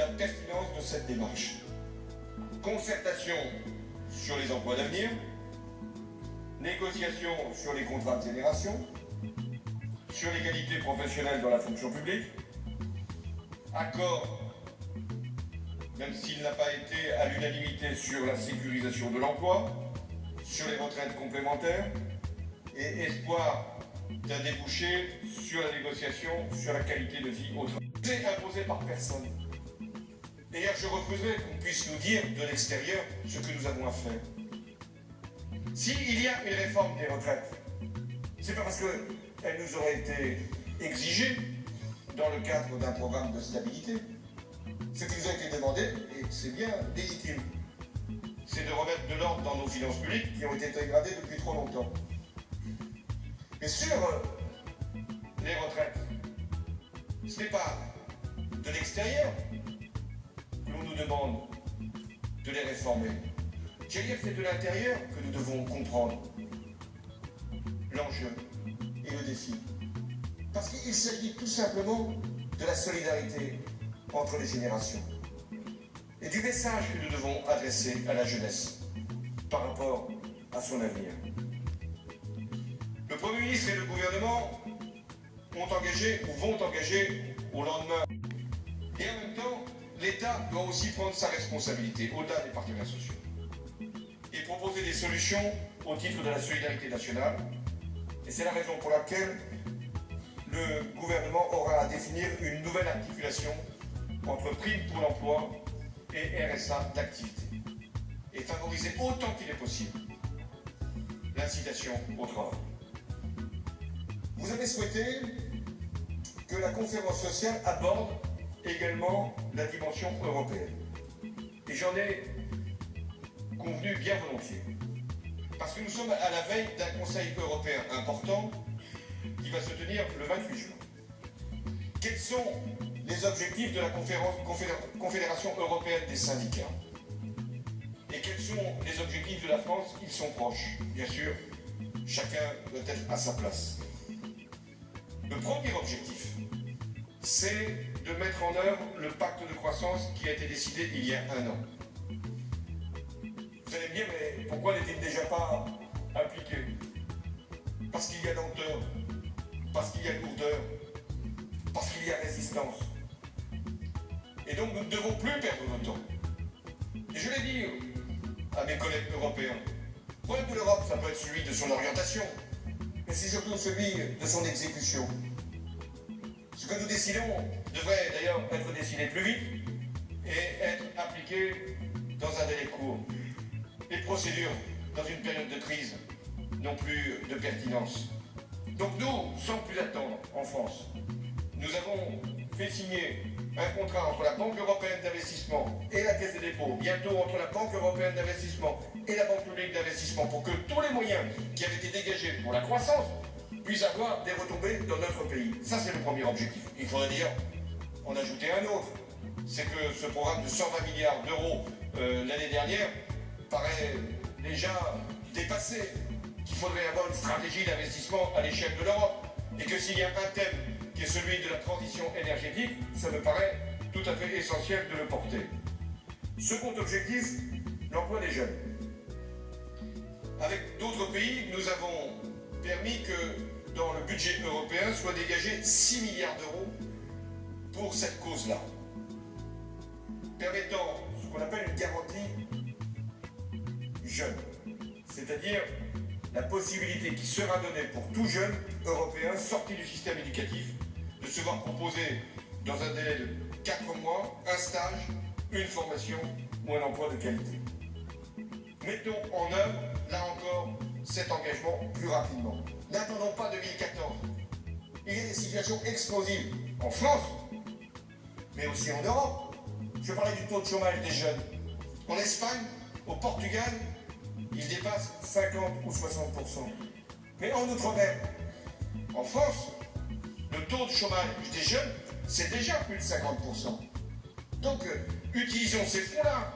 la pertinence de cette démarche. Concertation sur les emplois d'avenir, négociation sur les contrats de génération, sur l'égalité professionnelle dans la fonction publique, accord, même s'il n'a pas été à l'unanimité, sur la sécurisation de l'emploi, sur les retraites complémentaires, et espoir d'un débouché sur la négociation sur la qualité de vie au travail. C'est imposé par personne. D'ailleurs, je refuserais qu'on puisse nous dire de l'extérieur ce que nous avons à faire. S'il y a une réforme des retraites, c'est pas parce qu'elle nous aurait été exigée dans le cadre d'un programme de stabilité. Ce qui nous a été demandé, et c'est bien légitime, c'est de remettre de l'ordre dans nos finances publiques qui ont été dégradées depuis trop longtemps. Et sur les retraites, ce n'est pas de l'extérieur que l'on nous demande de les réformer. J'allais dire que c'est de l'intérieur que nous devons comprendre l'enjeu et le défi. Parce qu'il s'agit tout simplement de la solidarité entre les générations et du message que nous devons adresser à la jeunesse par rapport à son avenir. Le Premier ministre et le gouvernement ont engagé ou vont engager au lendemain. Et en même temps, l'État doit aussi prendre sa responsabilité au-delà des partenaires sociaux et proposer des solutions au titre de la solidarité nationale. Et c'est la raison pour laquelle le gouvernement aura à définir une nouvelle articulation entre prime pour l'emploi et RSA d'activité et favoriser autant qu'il est possible l'incitation au travail. Vous avez souhaité que la conférence sociale aborde également la dimension européenne. Et j'en ai convenu bien volontiers. Parce que nous sommes à la veille d'un Conseil européen important qui va se tenir le 28 juin. Quels sont les objectifs de la Confédération européenne des syndicats? Et quels sont les objectifs de la France? Ils sont proches. Bien sûr, chacun doit être à sa place. Le premier objectif, c'est de mettre en œuvre le pacte de croissance qui a été décidé il y a un an. Vous allez me dire, mais pourquoi n'est-il déjà pas appliqué? Parce qu'il y a lenteur, parce qu'il y a lourdeur, parce qu'il y a résistance. Et donc nous ne devons plus perdre notre temps. Et je l'ai dit à mes collègues européens, le problème de l'Europe, ça peut être celui de son orientation, mais c'est surtout celui de son exécution. Ce que nous décidons devrait d'ailleurs être décidé plus vite et être appliqué dans un délai court. Les procédures, dans une période de crise, n'ont plus de pertinence. Donc nous, sans plus attendre, en France, nous avons fait signer un contrat entre la Banque européenne d'investissement et la Caisse des dépôts, bientôt entre la Banque européenne d'investissement et la Banque publique d'investissement, pour que tous les moyens qui avaient été dégagés pour la croissance puissent avoir des retombées dans notre pays. Ça, c'est le premier objectif. Il faudrait dire, en ajouter un autre. C'est que ce programme de 120 milliards d'euros l'année dernière paraît déjà dépassé, qu'il faudrait avoir une stratégie d'investissement à l'échelle de l'Europe, et que s'il y a un thème qui est celui de la transition énergétique, ça me paraît tout à fait essentiel de le porter. Second objectif, l'emploi des jeunes. Avec d'autres pays, nous avons permis que dans le budget européen soient dégagés 6 milliards d'euros pour cette cause-là, permettant ce qu'on appelle une garantie jeune, c'est-à-dire la possibilité qui sera donnée pour tout jeune européen sorti du système éducatif de se voir proposer dans un délai de 4 mois un stage, une formation ou un emploi de qualité. Mettons en œuvre, là encore, cet engagement plus rapidement. N'attendons pas 2014. Il y a des situations explosives en France, mais aussi en Europe. Je parlais du taux de chômage des jeunes. En Espagne, au Portugal, il dépasse 50 ou 60%. Mais en Outre-mer, en France, le taux de chômage des jeunes, c'est déjà plus de 50%. Donc, utilisons ces fonds-là,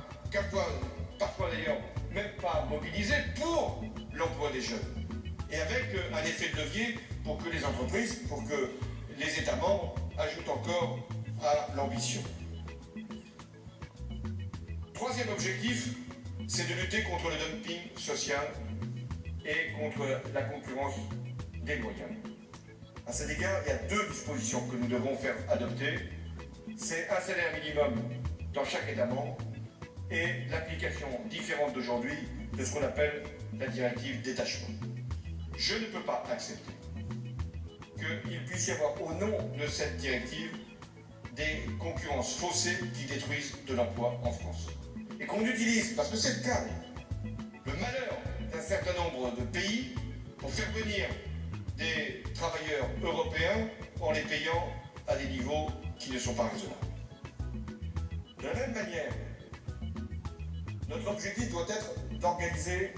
parfois d'ailleurs, même pas mobilisés pour l'emploi des jeunes. Et avec un effet de levier pour que les entreprises, pour que les États membres ajoutent encore à l'ambition. Troisième objectif, c'est de lutter contre le dumping social et contre la concurrence déloyale. À cet égard, il y a deux dispositions que nous devons faire adopter. C'est un salaire minimum dans chaque État membre et l'application différente d'aujourd'hui de ce qu'on appelle la directive détachement. Je ne peux pas accepter qu'il puisse y avoir au nom de cette directive des concurrences faussées qui détruisent de l'emploi en France. Et qu'on utilise, parce que c'est le cas, le malheur d'un certain nombre de pays pour faire venir des travailleurs européens en les payant à des niveaux qui ne sont pas raisonnables. De la même manière, notre objectif doit être d'organiser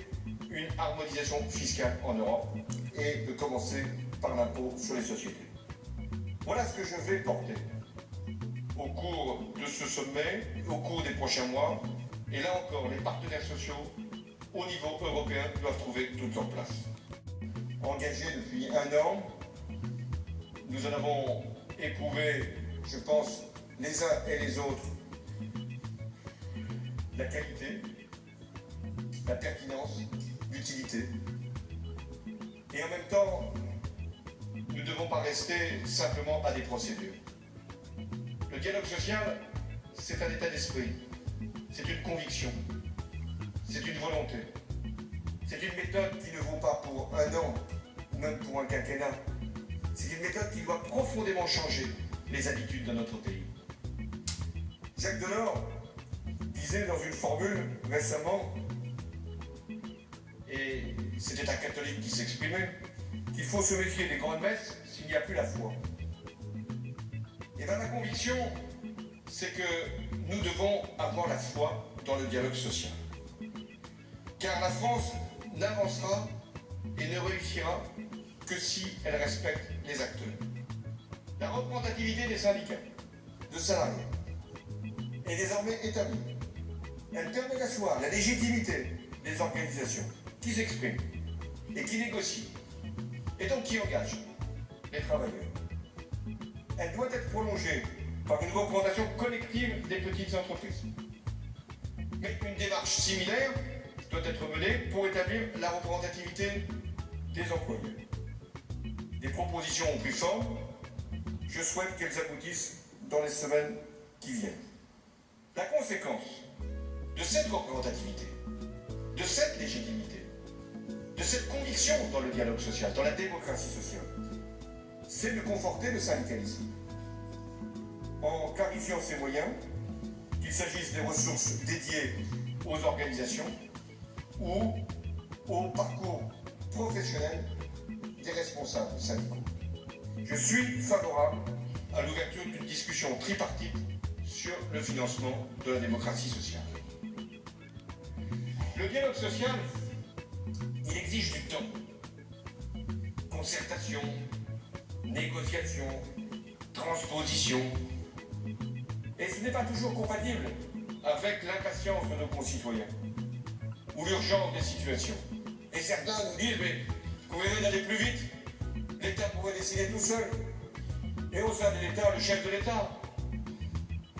une harmonisation fiscale en Europe et de commencer par l'impôt sur les sociétés. Voilà ce que je vais porter au cours de ce sommet, au cours des prochains mois. Et là encore, les partenaires sociaux au niveau européen doivent trouver toute leur place. Engagés depuis un an, nous en avons éprouvé, je pense, les uns et les autres, la qualité, la pertinence, l'utilité. Et en même temps, nous ne devons pas rester simplement à des procédures. Le dialogue social, c'est un état d'esprit, c'est une conviction, c'est une volonté. C'est une méthode qui ne vaut pas pour un an, ou même pour un quinquennat. C'est une méthode qui doit profondément changer les habitudes de notre pays. Jacques Delors disait dans une formule récemment, et c'était un catholique qui s'exprimait, qu'il faut se méfier des grandes messes s'il n'y a plus la foi. Et bien ma conviction, c'est que nous devons avoir la foi dans le dialogue social. Car la France n'avancera et ne réussira que si elle respecte les acteurs. La représentativité des syndicats, de salariés, est désormais établie. Elle permet d'asseoir la légitimité des organisations qui s'expriment et qui négocient, et donc qui engagent les travailleurs. Elle doit être prolongée par une représentation collective des petites entreprises. Mais une démarche similaire doit être menée pour établir la représentativité des employés. Des propositions ont pris forme. Je souhaite qu'elles aboutissent dans les semaines qui viennent. La conséquence de cette représentativité, de cette légitimité, de cette conviction dans le dialogue social, dans la démocratie sociale, c'est de conforter le syndicalisme en clarifiant ses moyens, qu'il s'agisse des ressources dédiées aux organisations ou au parcours professionnel des responsables syndicaux. Je suis favorable à l'ouverture d'une discussion tripartite sur le financement de la démocratie sociale. Le dialogue social, il exige du temps. Concertation, négociation, transposition. Et ce n'est pas toujours compatible avec l'impatience de nos concitoyens ou l'urgence des situations. Et certains nous disent, mais pouvez-vous d'aller plus vite? L'État pourrait décider tout seul. Et au sein de l'État, le chef de l'État,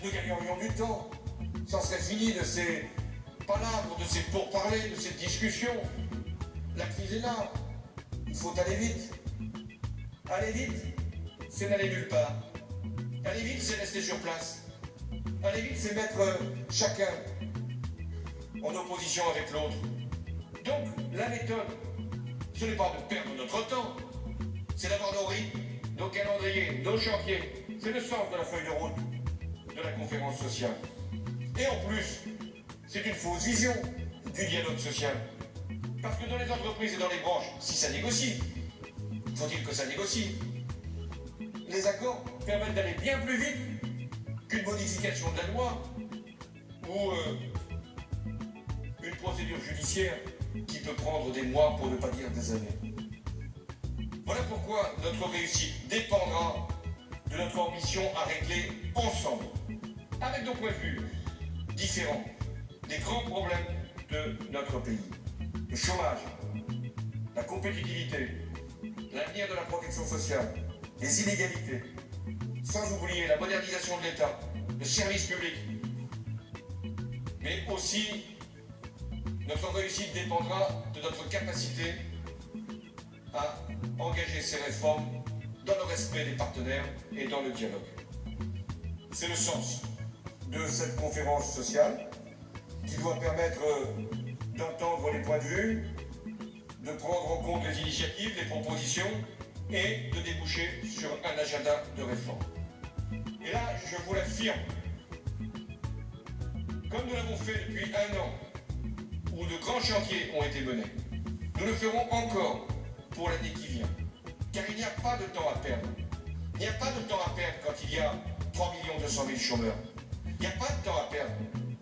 nous gagnerions du temps. Ça serait fini de ces palabres, de ces pourparlers, de ces discussions. La crise est là. Il faut aller vite. Aller vite, c'est n'aller nulle part. Aller vite, c'est rester sur place. Aller vite, c'est mettre chacun en opposition avec l'autre. Donc, la méthode, ce n'est pas de perdre notre temps, c'est d'avoir nos rythmes, nos calendriers, nos chantiers. C'est le sens de la feuille de route de la conférence sociale. Et en plus, c'est une fausse vision du dialogue social. Parce que dans les entreprises et dans les branches, si ça négocie, faut-il que ça négocie, les accords permettent d'aller bien plus vite qu'une modification de la loi ou une procédure judiciaire qui peut prendre des mois, pour ne pas dire des années. Voilà pourquoi notre réussite dépendra de notre ambition à régler ensemble, avec nos points de vue différents, des grands problèmes de notre pays. Le chômage, la compétitivité, l'avenir de la protection sociale, les inégalités, sans oublier la modernisation de l'État, le service public. Mais aussi, notre réussite dépendra de notre capacité à engager ces réformes dans le respect des partenaires et dans le dialogue. C'est le sens de cette conférence sociale qui doit permettre d'entendre les points de vue, de prendre en compte les initiatives, les propositions et de déboucher sur un agenda de réforme. Et là, je vous l'affirme, comme nous l'avons fait depuis un an, où de grands chantiers ont été menés, nous le ferons encore pour l'année qui vient. Car il n'y a pas de temps à perdre. Il n'y a pas de temps à perdre quand il y a 3 200 000 chômeurs. Il n'y a pas de temps à perdre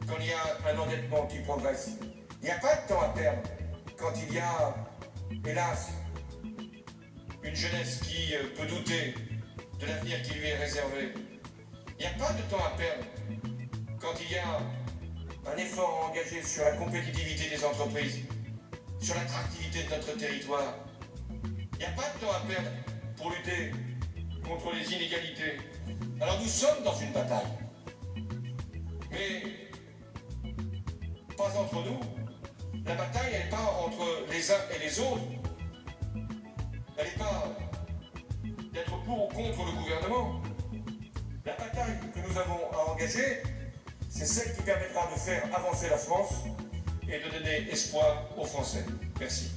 quand il y a un endettement qui progresse. Il n'y a pas de temps à perdre quand il y a, hélas, une jeunesse qui peut douter de l'avenir qui lui est réservé. Il n'y a pas de temps à perdre quand il y a un effort à engager sur la compétitivité des entreprises, sur l'attractivité de notre territoire. Il n'y a pas de temps à perdre pour lutter contre les inégalités. Alors nous sommes dans une bataille, mais pas entre nous. La bataille, elle n'est pas entre les uns et les autres. Elle n'est pas d'être pour ou contre le gouvernement. La bataille que nous avons à engager, c'est celle qui permettra de faire avancer la France et de donner espoir aux Français. Merci.